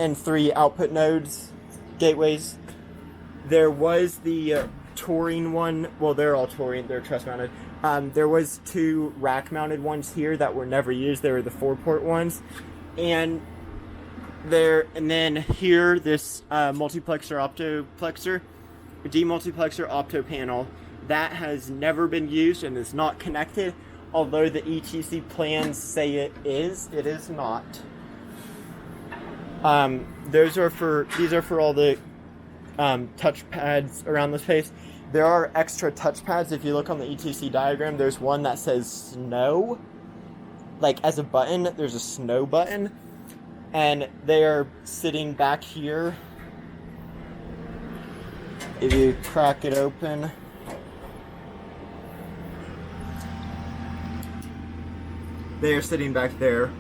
and 3 output nodes, gateways. There was the touring one. Well, they're all touring. They're truss mounted. There was 2 rack mounted ones here that were never used. They were the 4-port ones, and then here this multiplexer demultiplexer opto panel that has never been used and is not connected. Although the ETC plans say it is not. These are for all the touch pads around the space. There are extra touch pads. If you look on the ETC diagram, there's one that says snow. Like as a button, there's a snow button. And they are sitting back here. If you crack it open, they are sitting back there.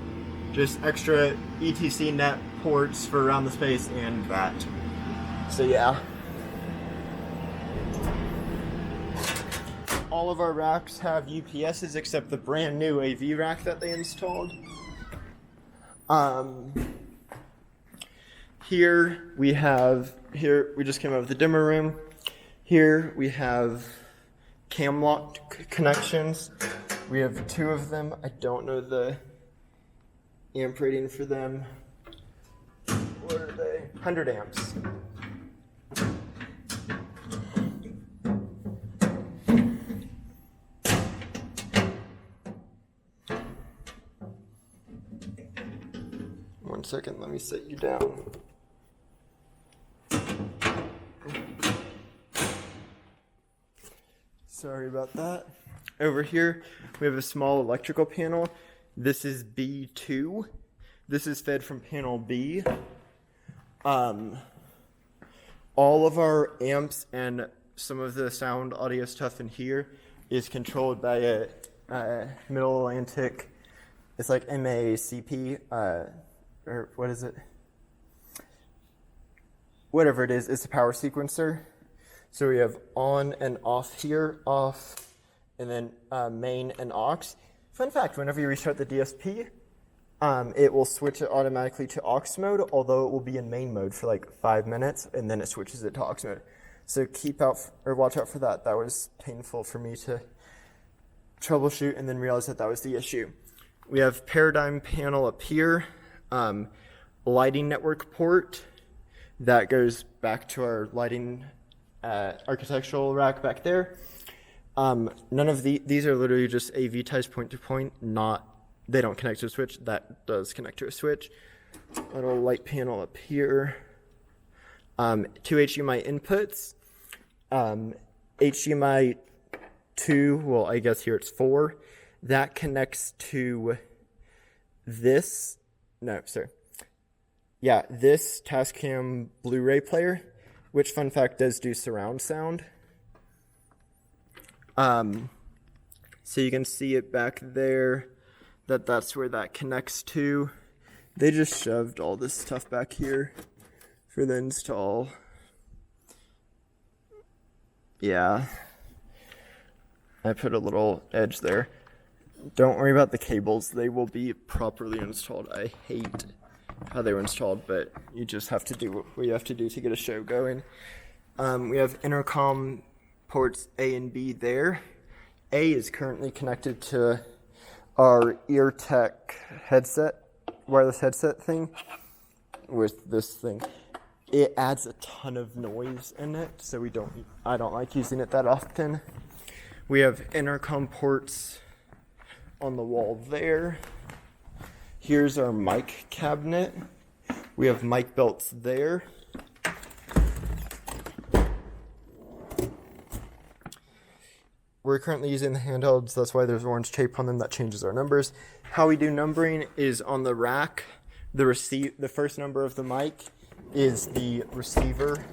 Just extra ETC net ports for around the space and that. So yeah. All of our racks have UPSs except the brand new AV rack that they installed. Here we just came out of the dimmer room. Here we have cam lock connections. We have 2 of them. I don't know the amp rating for them. What are they? 100 amps. One second, let me set you down. Sorry about that. Over here, we have a small electrical panel. This is B2. This is fed from panel B. All of our amps and some of the sound audio stuff in here is controlled by a Middle Atlantic. It's like MACP, or what is it? Whatever it is, it's a power sequencer. So we have on and off here, off, and then main and aux. Fun fact, whenever you restart the DSP, it will switch it automatically to aux mode, although it will be in main mode for like 5 minutes, and then it switches it to aux mode. So watch out for that. That was painful for me to troubleshoot and then realize that was the issue. We have paradigm panel up here, lighting network port that goes back to our lighting architectural rack back there. None of these are literally just AV ties point to point, they don't connect to a switch. That does connect to a switch. Little light panel up here. 2 HDMI inputs. HDMI 2, well, I guess here it's 4. That connects to this Tascam Blu-ray player, which, fun fact, does do surround sound. So you can see it back there, that's where that connects to. They just shoved all this stuff back here for the install. Yeah. I put a little edge there. Don't worry about the cables. They will be properly installed. I hate how they were installed, but you just have to do what you have to do to get a show going. We have intercom ports A and B there. A is currently connected to our EarTech headset, wireless headset thing with this thing. It adds a ton of noise in it, so I don't like using it that often. We have intercom ports on the wall there. Here's our mic cabinet. We have mic belts there. We're currently using the handhelds, that's why there's orange tape on them that changes our numbers. How we do numbering is on the rack. The first number of the mic is the receiver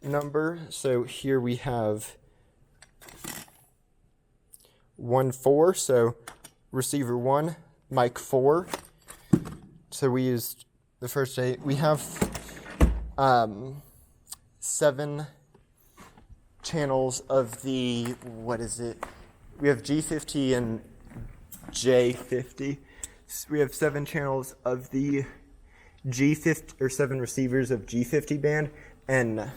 number. So here we have 1-4, so receiver 1, mic 4. So we used the first 8. We have 7 channels of the, we have G50 and J50. We have 7 channels of the G50 or 7 receivers of G50 band, and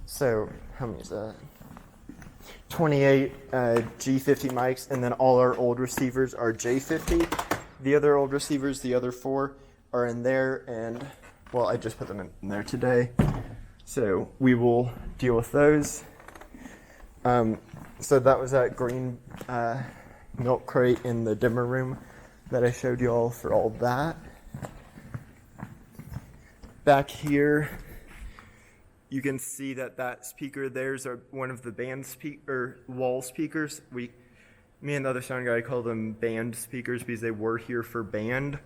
so how many is that? 28 G50 mics, and then all our old receivers are J50. The other old receivers, the other 4, are in there, and well, I just put them in there today, so we will deal with those. So that was that green milk crate in the dimmer room that I showed you all for all that. Back here, you can see that speaker there's one of the band wall speakers. Me and the other sound guy call them band speakers because they were here for band.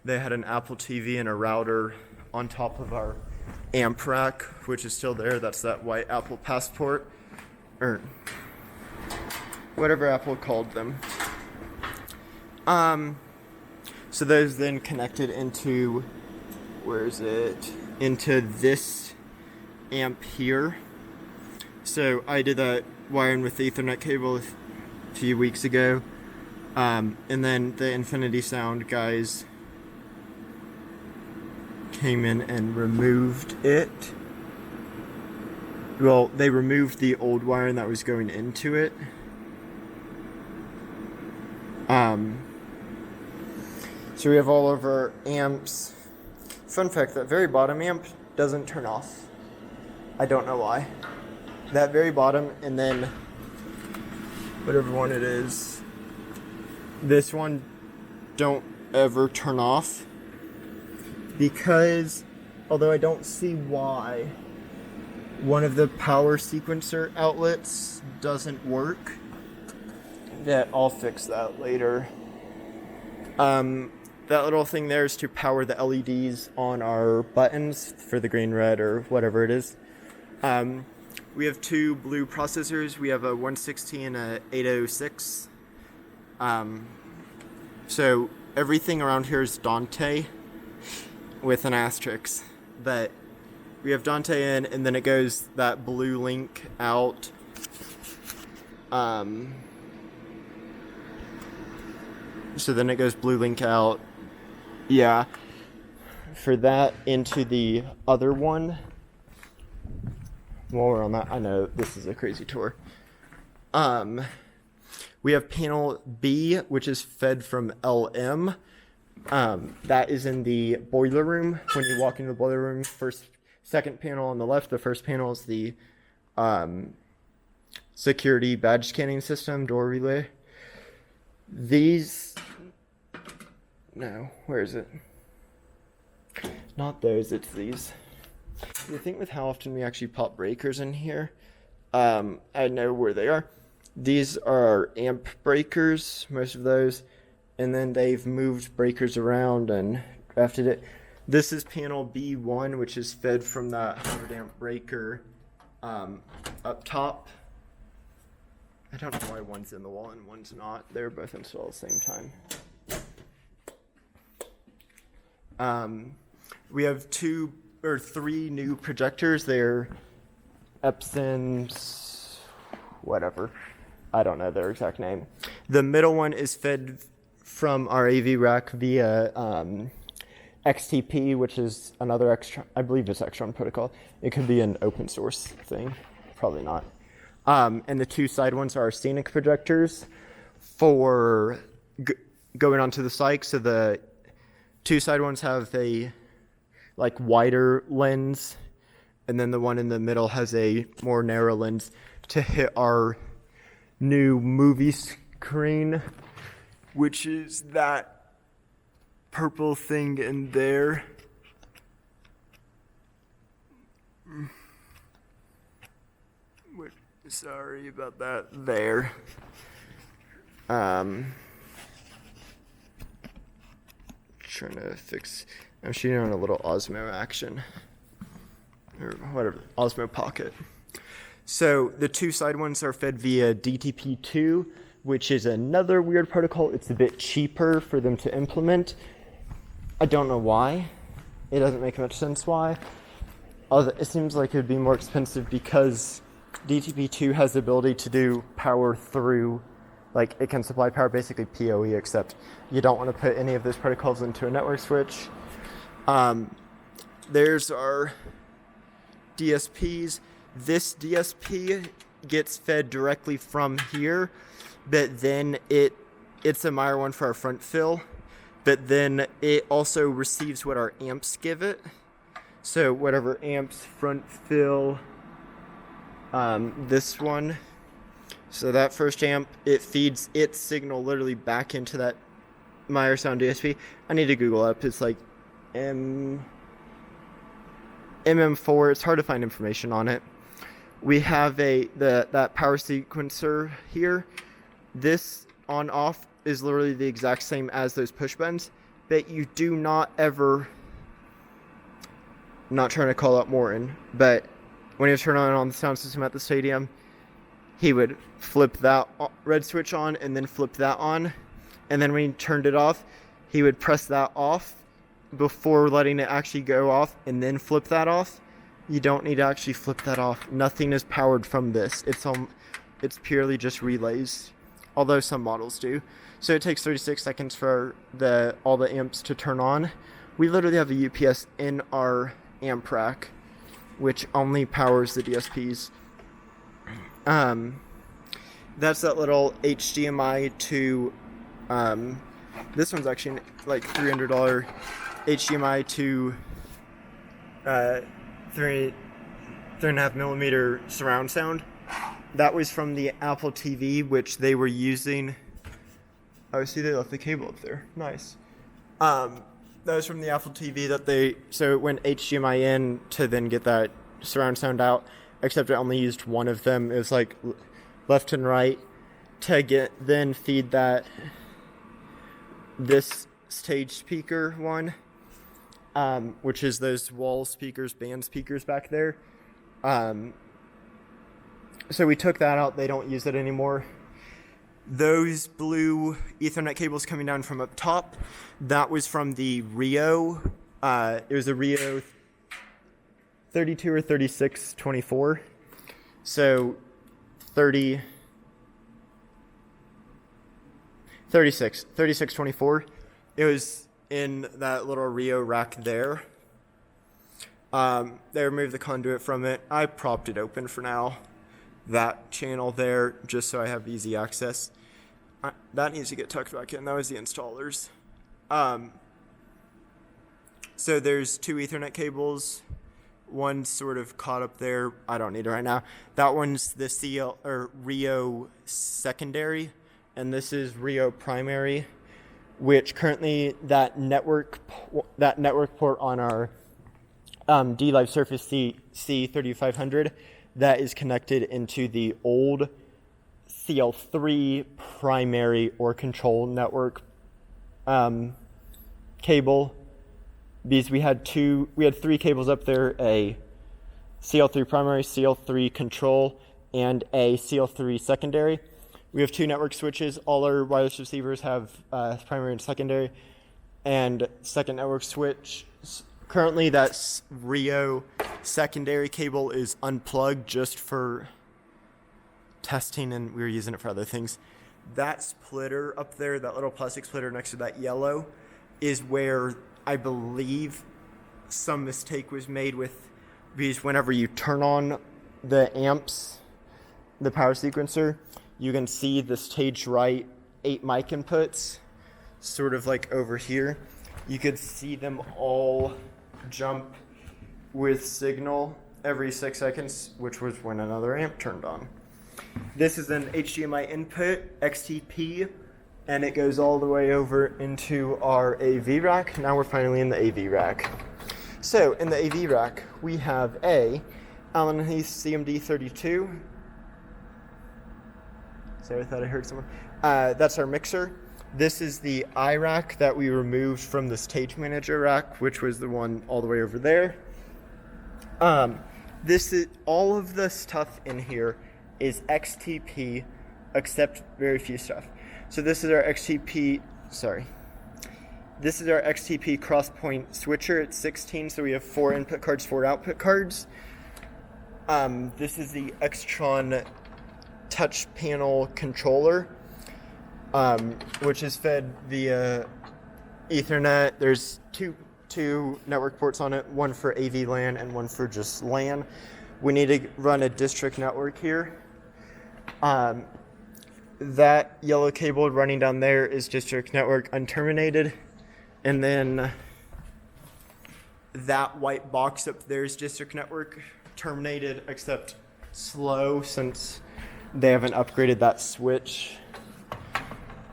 They had an Apple TV and a router on top of our amp rack, which is still there. That's that white Apple Passport, or whatever Apple called them. So those then connected into, into this amp here. So I did that wiring with the Ethernet cable a few weeks ago. And then the Infinity Sound guys came in and removed it. Well, they removed the old wiring that was going into it. So we have all of our amps. Fun fact, that very bottom amp doesn't turn off. I don't know why. That very bottom, and then whatever one it is, this one don't ever turn off, because although I don't see why, one of the power sequencer outlets doesn't work. Yeah, I'll fix that later. That little thing there is to power the LEDs on our buttons for the green, red, or whatever it is. We have 2 blue processors. We have a 160 and a 806. So everything around here is Dante with an asterisk. But we have Dante in, and then it goes that blue link out. So then it goes blue link out. Yeah. For that into the other one. While we're on that, I know this is a crazy tour. We have panel B, which is fed from LM. That is in the boiler room. When you walk into the boiler room, second panel on the left, the first panel is the security badge scanning system, door relay. Where is it? Not those, it's these. You think with how often we actually pop breakers in here, I know where they are. These are amp breakers, most of those, and then they've moved breakers around and drafted it. This is panel B1, which is fed from that 100 amp breaker up top. I don't know why one's in the wall and one's not. They're both installed at the same time. We have 2 or 3 new projectors. They're Epson's, whatever. I don't know their exact name. The middle one is fed from our AV rack via XTP, which is another I believe it's Extron protocol. It could be an open source thing. Probably not. And the 2 side ones are our scenic projectors for going onto the psych. So the 2 side ones have a wider lens, and then the one in the middle has a more narrow lens to hit our new movie screen, which is that purple thing in there. Sorry about that there. Trying to fix. I'm shooting on a little Osmo action, or whatever, Osmo Pocket. So the 2 side ones are fed via DTP2, which is another weird protocol. It's a bit cheaper for them to implement. I don't know why. It doesn't make much sense why. It seems like it would be more expensive because DTP2 has the ability to do power through, it can supply power, basically PoE, except you don't want to put any of those protocols into a network switch. There's our DSPs. This DSP gets fed directly from here, but then it's a Meyer one for our front fill, but then it also receives what our amps give it. So whatever amps front fill, this one. So that first amp, it feeds its signal literally back into that Meyer Sound DSP. I need to Google up. It's like MM4. It's hard to find information on it. We have that power sequencer here. This on off is literally the exact same as those push buttons, but you do not ever, not trying to call out Morton, but when he was turning on the sound system at the stadium, he would flip that red switch on and then flip that on, and then when he turned it off, he would press that off before letting it actually go off and then flip that off. You don't need to actually flip that off. Nothing is powered from this. It's purely just relays, although some models do. So it takes 36 seconds for all the amps to turn on. We literally have a UPS in our amp rack, which only powers the DSPs. That's that little HDMI to, this one's actually like $300 HDMI to 3.5 millimeter surround sound. That was from the Apple TV, which they were using. Oh, see, they left the cable up there. Nice. That was from the Apple TV so it went HDMI in to then get that surround sound out, except it only used one of them. It was like left and right to then feed this stage speaker one, which is those wall speakers, band speakers back there. So we took that out. They don't use it anymore. Those blue Ethernet cables coming down from up top, that was from the Rio. It was a Rio 32 or 3624. So 3624. It was in that little Rio rack there. They removed the conduit from it. I propped it open for now. That channel there, just so I have easy access. That needs to get tucked back in. That was the installers. So there's two Ethernet cables. One's sort of caught up there. I don't need it right now. That one's the Rio secondary, and this is Rio primary, which currently that network port on our D-Live Surface C3500, that is connected into the old CL3 primary or control network cable, because we had three cables up there: a CL3 primary, CL3 control, and a CL3 secondary. We have two network switches. All our wireless receivers have primary and secondary, and second network switch. Currently, that Rio secondary cable is unplugged just for testing, and we were using it for other things. That splitter up there, that little plastic splitter next to that yellow, is where I believe some mistake was made with, because whenever you turn on the amps, the power sequencer, you can see the stage right 8 mic inputs, sort of like over here. You could see them all jump with signal every 6 seconds, which was when another amp turned on. This is an HDMI input, XTP, and it goes all the way over into our AV rack. Now we're finally in the AV rack. So in the AV rack, we have a Allen Heath CMD32. So I thought I heard someone. That's our mixer. This is the iRack that we removed from the stage manager rack, which was the one all the way over there. This is all of the stuff in here is XTP, except very few stuff. So this is our XTP. This is our XTP cross-point switcher. It's 16, so we have 4 input cards, 4 output cards. This is the Extron touch panel controller, which is fed via Ethernet. There's two two network ports on it, one for AV LAN and one for just LAN. We need to run a district network here. That yellow cable running down there is district network unterminated. And then that white box up there is district network terminated, except slow since they haven't upgraded that switch.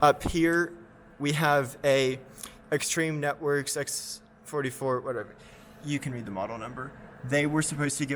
Up here, we have a Extreme Networks X44, whatever. You can read the model number. They were supposed to give